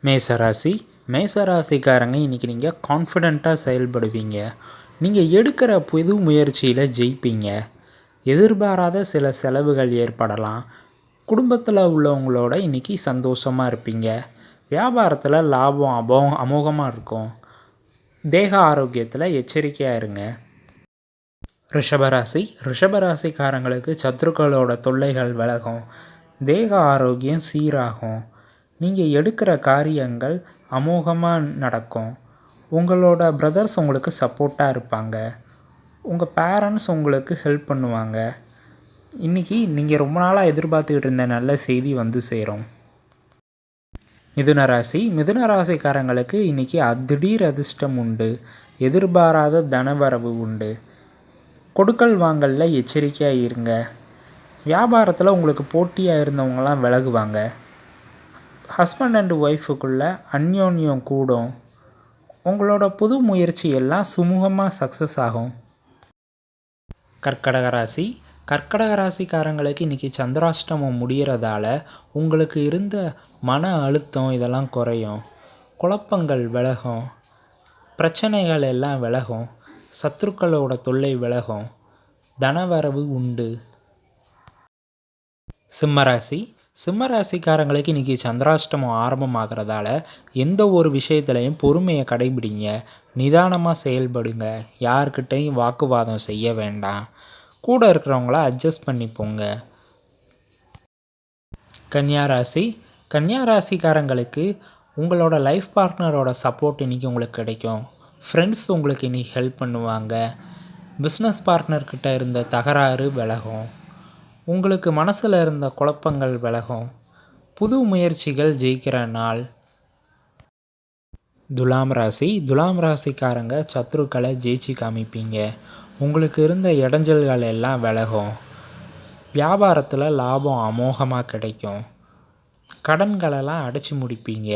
மேசராசி மேசராசிக்காரங்க இன்றைக்கி நீங்கள் கான்ஃபிடெண்ட்டாக செயல்படுவீங்க. நீங்கள் எடுக்கிற புது முயற்சியில் ஜெயிப்பீங்க. எதிர்பாராத சில செலவுகள் ஏற்படலாம். குடும்பத்தில் உள்ளவங்களோட இன்றைக்கி சந்தோஷமாக இருப்பீங்க. வியாபாரத்தில் லாபம் அமோகமாக இருக்கும். தேக ஆரோக்கியத்தில் எச்சரிக்கையாக இருங்க. ரிஷபராசிக்காரங்களுக்கு சத்துருக்களோட தொல்லைகள் விலகும். தேக ஆரோக்கியம் சீராகும். நீங்கள் எடுக்கிற காரியங்கள் அமோகமாக நடக்கும். உங்களோட பிரதர்ஸ் உங்களுக்கு சப்போர்ட்டாக இருப்பாங்க. உங்கள் பேரண்ட்ஸ் உங்களுக்கு ஹெல்ப் பண்ணுவாங்க. இன்றைக்கி நீங்கள் ரொம்ப நாளாக எதிர்பார்த்துக்கிட்டு இருந்த நல்ல செய்தி வந்து சேரும். மிதுனராசிக்காரங்களுக்கு இன்றைக்கி திடீர் அதிர்ஷ்டம் உண்டு. எதிர்பாராத தனவரவு உண்டு. கொடுக்கல் வாங்கலில் எச்சரிக்கையாக இருங்க. வியாபாரத்தில் உங்களுக்கு போட்டியாக இருந்தவங்களாம் விலகுவாங்க. ஹஸ்பண்ட் அண்ட் ஒய்ஃபுக்குள்ளே அந்யோன்யம் கூடும். உங்களோட புது முயற்சி எல்லாம் சுமூகமாக சக்ஸஸ் ஆகும். கர்க்கடகராசிக்காரங்களுக்கு இன்றைக்கி சந்திராஷ்டமம் முடிகிறதால உங்களுக்கு இருந்த மன அழுத்தம் இதெல்லாம் குறையும். குழப்பங்கள் விலகும். பிரச்சனைகள் எல்லாம் விலகும். சத்துருக்களோட தொல்லை விலகும். தனவரவு உண்டு. சிம்மராசிக்காரங்களுக்கு இன்றைக்கி சந்திராஷ்டமம் ஆரம்பமாகிறதால எந்த ஒரு விஷயத்துலையும் பொறுமையை கடைபிடிங்க. நிதானமாக செயல்படுங்க. யார்கிட்டையும் வாக்குவாதம் செய்ய வேண்டாம். கூட இருக்கிறவங்கள அட்ஜஸ்ட் பண்ணிப்போங்க. கன்னியாராசிக்காரங்களுக்கு உங்களோட லைஃப் பார்ட்னரோட சப்போர்ட் இன்றைக்கி உங்களுக்கு கிடைக்கும். ஃப்ரெண்ட்ஸ் உங்களுக்கு இன்றைக்கி ஹெல்ப் பண்ணுவாங்க. பிஸ்னஸ் பார்ட்னர்கிட்ட இருந்த தகராறு விலகும். உங்களுக்கு மனசில் இருந்த குழப்பங்கள் விலகும். புது முயற்சிகள் ஜெயிக்கிற நாள். துலாம் ராசிக்காரங்க சத்துருக்களை ஜெயிச்சு காமிப்பீங்க. உங்களுக்கு இருந்த இடைஞ்சல்கள் எல்லாம் விலகும். வியாபாரத்தில் லாபம் அமோகமாக கிடைக்கும். கடன்களெல்லாம் அடைச்சி முடிப்பீங்க.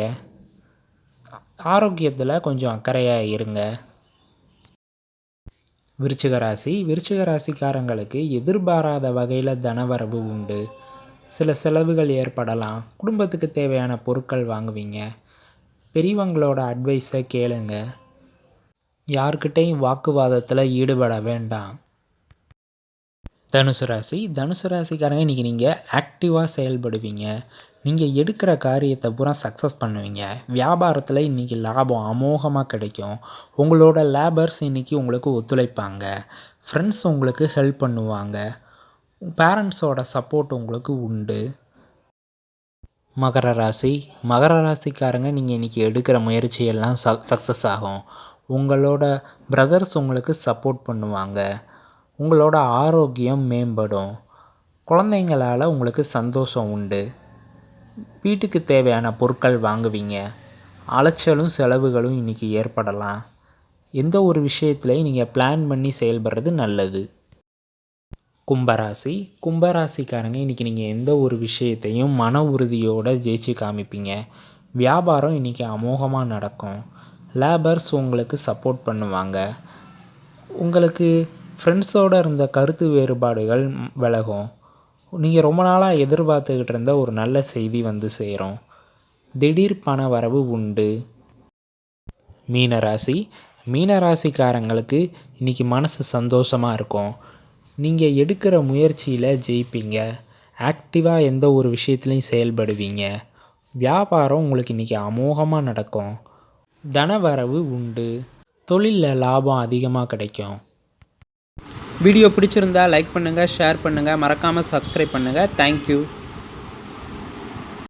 ஆரோக்கியத்தில் கொஞ்சம் அக்கறையாக இருங்க. விருச்சிகராசிக்காரங்களுக்கு எதிர்பாராத வகையில் தனவரவு உண்டு. சில செலவுகள் ஏற்படலாம். குடும்பத்துக்கு தேவையான பொருட்கள் வாங்குவீங்க. பெரியவங்களோட அட்வைஸை கேளுங்க. யார்கிட்டையும் வாக்குவாதத்தில் ஈடுபட வேண்டாம். தனுசு ராசிக்காரங்க இன்றைக்கி நீங்கள் ஆக்டிவாக செயல்படுவீங்க. நீங்கள் எடுக்கிற காரியத்தை பூரா சக்ஸஸ் பண்ணுவீங்க. வியாபாரத்தில் இன்றைக்கி லாபம் அமோகமாக கிடைக்கும். உங்களோட லேபர்ஸ் இன்றைக்கி உங்களுக்கு ஒத்துழைப்பாங்க. ஃப்ரெண்ட்ஸ் உங்களுக்கு ஹெல்ப் பண்ணுவாங்க. பேரண்ட்ஸோட சப்போர்ட் உங்களுக்கு உண்டு. மகர ராசிக்காரங்க நீங்கள் இன்றைக்கி எடுக்கிற முயற்சியெல்லாம் சக்ஸஸ் ஆகும். உங்களோட பிரதர்ஸ் உங்களுக்கு சப்போர்ட் பண்ணுவாங்க. உங்களோட ஆரோக்கியம் மேம்படும். குழந்தைங்களால் உங்களுக்கு சந்தோஷம் உண்டு. வீட்டுக்கு தேவையான பொருட்கள் வாங்குவீங்க. அலைச்சலும் செலவுகளும் இன்றைக்கி ஏற்படலாம். எந்த ஒரு விஷயத்துலையும் நீங்கள் பிளான் பண்ணி செயல்படுறது நல்லது. கும்பராசிக்காரங்க இன்றைக்கி நீங்கள் எந்த ஒரு விஷயத்தையும் மன உறுதியோடு ஜெயிச்சு காமிப்பீங்க. வியாபாரம் இன்றைக்கி அமோகமாக நடக்கும். லேபர்ஸ் உங்களுக்கு சப்போர்ட் பண்ணுவாங்க. உங்களுக்கு ஃப்ரெண்ட்ஸோடு இருந்த கருத்து வேறுபாடுகள் விலகும். நீங்கள் ரொம்ப நாளாக எதிர்பார்த்துக்கிட்டு இருந்த ஒரு நல்ல செய்தி வந்து சேரும். திடீர் பண வரவு உண்டு. மீனராசிக்காரங்களுக்கு இன்றைக்கி மனசு சந்தோஷமாக இருக்கும். நீங்கள் எடுக்கிற முயற்சியில் ஜெயிப்பீங்க. ஆக்டிவாக எந்த ஒரு விஷயத்துலையும் செயல்படுவீங்க. வியாபாரம் உங்களுக்கு இன்றைக்கி அமோகமாக நடக்கும். தனவரவு உண்டு. தொழிலில் லாபம் அதிகமாக கிடைக்கும். வீடியோ பிடிச்சிருந்தா லைக் பண்ணுங்கள், ஷேர் பண்ணுங்கள், மறக்காமல் சப்ஸ்கிரைப் பண்ணுங்கள். தேங்க்யூ.